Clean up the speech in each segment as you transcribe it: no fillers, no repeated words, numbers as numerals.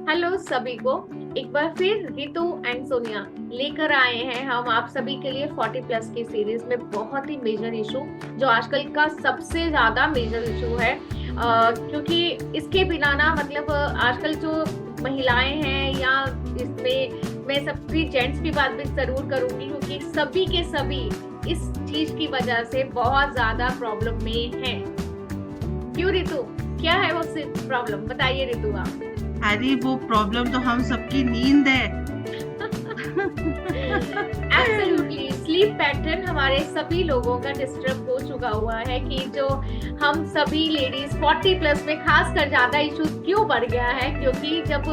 Hello सभी को। एक बार फिर रितु एंड सोनिया लेकर आए हैं हम आप सभी के लिए 40 प्लस की सीरीज में बहुत ही मेजर इशू, जो आजकल का सबसे ज्यादा मेजर इशू है। क्योंकि इसके बिना ना मतलब आजकल जो महिलाएं हैं या इसमें मैं सबकी जेंट्स की बात भी जरूर करूंगी, क्योंकि सभी के सभी इस चीज की वजह से बहुत ज्यादा प्रॉब्लम में हैं। क्यों रितु, क्या है वो प्रॉब्लम, बताइए रितु आप। अरे वो प्रॉब्लम तो हम सबकी नींद है। एब्सोल्युटली स्लीप पैटर्न हमारे सभी लोगों का डिस्टर्ब हो चुका हुआ है कि जो हम सभी लेडीज 40 प्लस में खासकर ज्यादा इशू क्यों बढ़ गया है, क्योंकि जब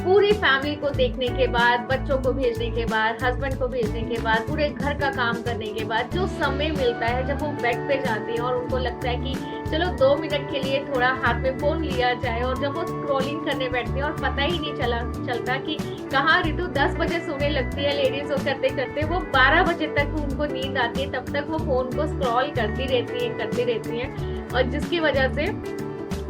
पूरी फैमिली को देखने के बाद, बच्चों को भेजने के बाद, हस्बैंड को भेजने के बाद, पूरे घर का काम करने के बाद जो समय मिलता है, जब वो बेड पे जाते हैं और उनको लगता है कि चलो 2 मिनट के लिए थोड़ा हाथ में फोन लिया जाए, और जब वो स्क्रॉलिंग करने बैठते हैं और पता ही नहीं चलता कि कहाँ ऋतु 10 बजे सोने लगती है लेडीज, वो करते करते वो 12 बजे तक उनको नींद आती है, तब तक वो फोन को स्क्रॉल करती रहती है और जिसकी वजह से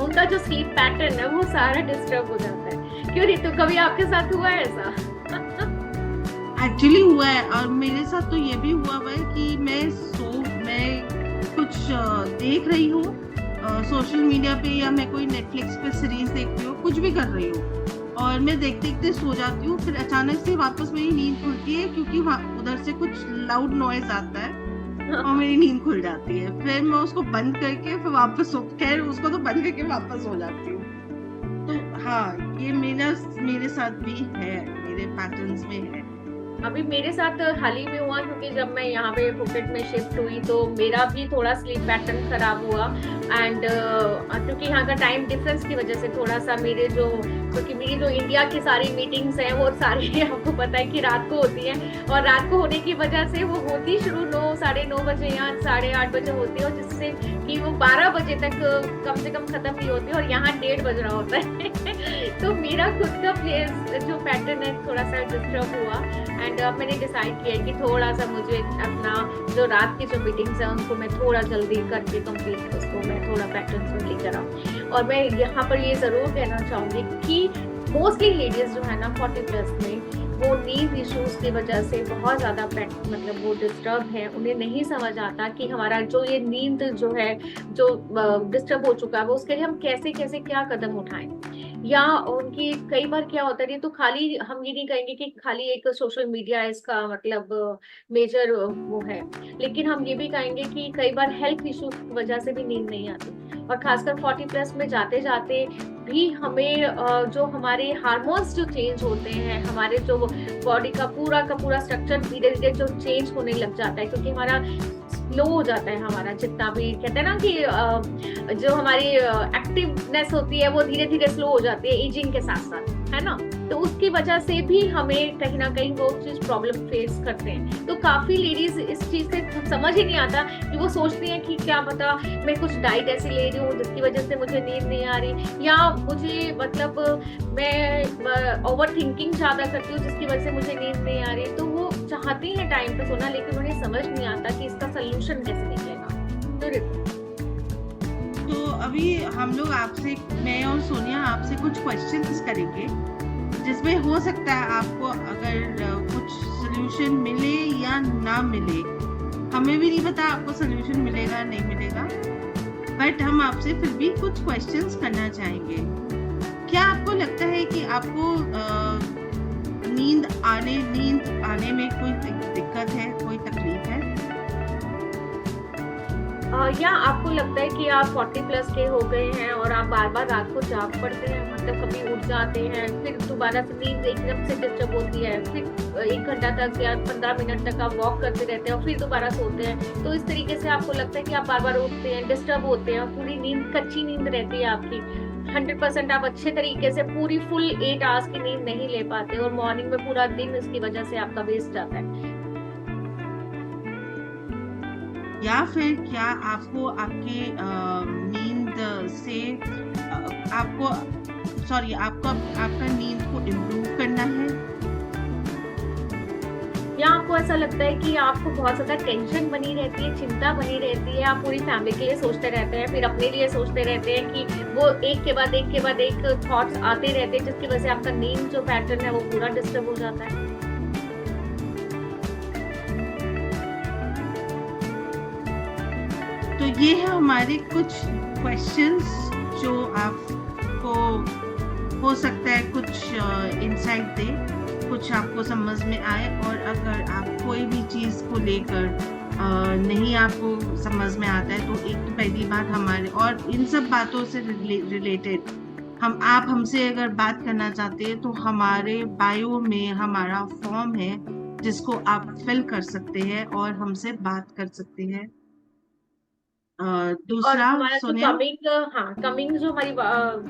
उनका जो स्लीप पैटर्न है वो सारा डिस्टर्ब हो जाता है। क्यों ऋतु, कभी आपके साथ हुआ है ऐसा? एक्चुअली हुआ है, और मेरे साथ तो ये भी हुआ है कि मैं कुछ देख रही हूँ सोशल मीडिया पे, या मैं कोई नेटफ्लिक्स पे सीरीज देख रही हूँ, कुछ भी कर रही हूँ, और मैं देखते देखते सो जाती हूँ। फिर अचानक से वापस मेरी नींद खुलती है, क्योंकि उधर से कुछ लाउड नॉइज आता है और मेरी नींद खुल जाती है। फिर मैं उसको बंद करके फिर वापस खैर उसको तो बंद करके वापस हो जाती हूँ। तो हाँ, ये मेरे साथ भी है, मेरे पैटर्न्स में है। अभी मेरे साथ हाल ही में हुआ, क्योंकि जब मैं यहाँ पे फुकेट में शिफ्ट हुई तो मेरा भी थोड़ा स्लीप पैटर्न खराब हुआ। एंड क्योंकि यहाँ का टाइम डिफरेंस की वजह से थोड़ा सा क्योंकि मेरी जो इंडिया की सारी मीटिंग्स हैं वो सारी आपको पता है कि रात को होती हैं, और रात को होने की वजह से वो होती शुरू 9 साढ़े 9 बजे या 8:30 बजे होती है, और जिससे कि वो 12 बजे तक कम से कम खत्म नहीं होती, और यहाँ 1:30 बज रहा होता है। तो मेरा खुद का जो पैटर्न है थोड़ा सा डिस्टर्ब हुआ। एंड अब मैंने डिसाइड किया है कि थोड़ा सा मुझे अपना जो रात की जो मीटिंग्स हैं उनको मैं थोड़ा जल्दी करके कंप्लीट, उसको मैं थोड़ा पैटर्न में लेकर आऊँ। और मैं यहाँ पर ये जरूर कहना चाहूंगी कि मोस्टली लेडीज जो है ना 40 प्लस में, वो नींद इश्यूज की वजह से बहुत ज्यादा मतलब वो डिस्टर्ब है। उन्हें नहीं समझ आता कि हमारा जो ये नींद जो है जो डिस्टर्ब हो चुका है वो उसके लिए हम कैसे कैसे क्या कदम उठाएं। या उनकी कई बार क्या होता है, तो खाली हम ये नहीं कहेंगे कि खाली एक सोशल मीडिया इसका मतलब मेजर वो है, लेकिन हम ये भी कहेंगे कि कई बार हेल्थ इश्यूज की वजह से भी नींद नहीं आती, और खासकर 40 प्लस में जाते जाते भी हमें जो हमारे हार्मोन्स जो चेंज होते हैं, हमारे जो बॉडी का पूरा स्ट्रक्चर धीरे धीरे जो चेंज होने लग जाता है, क्योंकि हमारा स्लो हो जाता है, हमारा जितना भी कहते हैं ना कि जो हमारी एक्टिवनेस होती है वो धीरे धीरे स्लो हो जाती है एजिंग के साथ साथ, है ना। तो उसकी वजह से भी हमें कहीं ना कहीं वो चीज प्रॉब्लम फेस करते हैं। तो काफी लेडीज इस चीज से समझ ही नहीं आता कि वो सोचती हैं कि क्या पता मैं कुछ डाइट ऐसी ले रही हूँ जिसकी वजह से मुझे नींद नहीं आ रही, या मुझे मतलब मैं ओवर थिंकिंग ज्यादा करती हूँ जिसकी वजह से मुझे नींद नहीं आ रही। तो वो चाहती हैं टाइम पे सोना, लेकिन उन्हें समझ नहीं आता कि इसका सोल्यूशन कैसे निकलेगा। तो अभी हम लोग आपसे, मैं और सोनिया आपसे कुछ क्वेश्चंस करेंगे, जिसमें हो सकता है आपको अगर कुछ सोल्यूशन मिले या ना मिले। हमें भी नहीं पता आपको सोल्यूशन मिलेगा नहीं मिलेगा, बट हम आपसे फिर भी कुछ क्वेश्चंस करना चाहेंगे। क्या आपको लगता है कि आपको नींद आने में कोई दिक्कत है, कोई तकलीफ है? या आपको लगता है कि आप 40 प्लस के हो गए हैं और आप बार बार रात को जाग पड़ते हैं, मतलब कभी उठ जाते हैं, फिर दोबारा से नींद एकदम से डिस्टर्ब होती है, फिर 1 घंटा तक या 15 मिनट तक आप वॉक करते रहते हैं और फिर दोबारा सोते हैं। तो इस तरीके से आपको लगता है कि आप बार बार उठते हैं, डिस्टर्ब होते हैं, पूरी नींद कच्ची नींद रहती है आपकी, 100% आप अच्छे तरीके से पूरी फुल 8 आवर्स की नींद नहीं ले पाते, और मॉर्निंग में पूरा दिन इसकी वजह से आपका वेस्ट जाता है। या फिर क्या आपको आपके नींद से आपको आपका नींद को इम्प्रूव करना है? या आपको ऐसा लगता है कि आपको बहुत ज्यादा टेंशन बनी रहती है, चिंता बनी रहती है, आप पूरी फैमिली के लिए सोचते रहते हैं, फिर अपने लिए सोचते रहते हैं कि वो एक के बाद एक थॉट्स आते रहते हैं, जिसकी वजह से आपका नींद जो पैटर्न है वो पूरा डिस्टर्ब हो जाता है? तो ये है हमारे कुछ क्वेश्चंस जो आपको हो सकता है कुछ इंसाइट दे, कुछ आपको समझ में आए। और अगर आप कोई भी चीज़ को लेकर नहीं आपको समझ में आता है, तो एक तो पहली बात हमारे और इन सब बातों से रिलेटेड आप हमसे अगर बात करना चाहते हैं तो हमारे बायो में हमारा फॉर्म है जिसको आप फिल कर सकते हैं और हमसे बात कर सकते हैं। और दूसरा हमारा जो सोनिया, कमिंग जो हमारी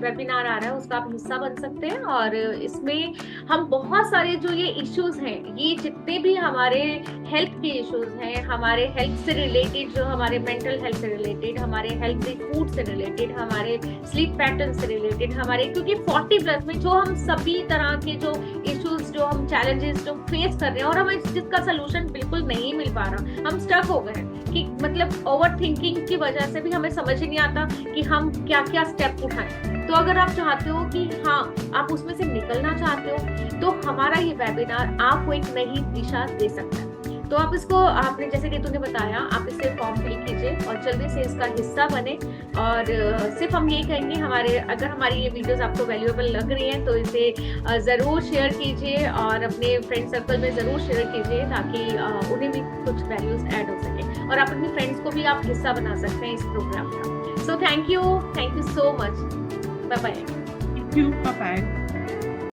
वेबिनार आ रहा है उसका आप हिस्सा बन सकते हैं। और इसमें हम बहुत सारे जो ये इश्यूज हैं, ये जितने भी हमारे हेल्थ के इश्यूज हैं, हमारे हेल्थ से रिलेटेड, जो हमारे मेंटल हेल्थ से रिलेटेड, हमारे हेल्थी फूड से रिलेटेड, हमारे स्लीप पैटर्न से रिलेटेड, हमारे क्योंकि 40+ में जो हम सभी तरह के जो इश्यूज, जो हम चैलेंजेस जो फेस कर रहे हैं और हमें जिसका सोल्यूशन बिल्कुल नहीं मिल पा रहा, हम स्टक हो गए हैं कि मतलब ओवर थिंकिंग की वजह से भी हमें समझ ही नहीं आता कि हम क्या क्या स्टेप उठाएं। तो अगर आप चाहते हो कि हाँ आप उसमें से निकलना चाहते हो, तो हमारा ये वेबिनार आपको एक नई दिशा दे सकता है। तो आप इसको, आपने जैसे कि तूने बताया, आप इससे फॉर्म फिल कीजिए और जल्दी से इसका हिस्सा बने। और सिर्फ हम यही कहेंगे, अगर हमारी ये वीडियोस आपको वैल्यूएबल लग रही हैं तो इसे ज़रूर शेयर कीजिए और अपने फ्रेंड सर्कल में ज़रूर शेयर कीजिए, ताकि उन्हें भी कुछ वैल्यूज ऐड हो सके और आप अपनी फ्रेंड्स को भी आप हिस्सा बना सकते हैं इस प्रोग्राम का। So thank you so much, bye bye. Thank you, bye bye.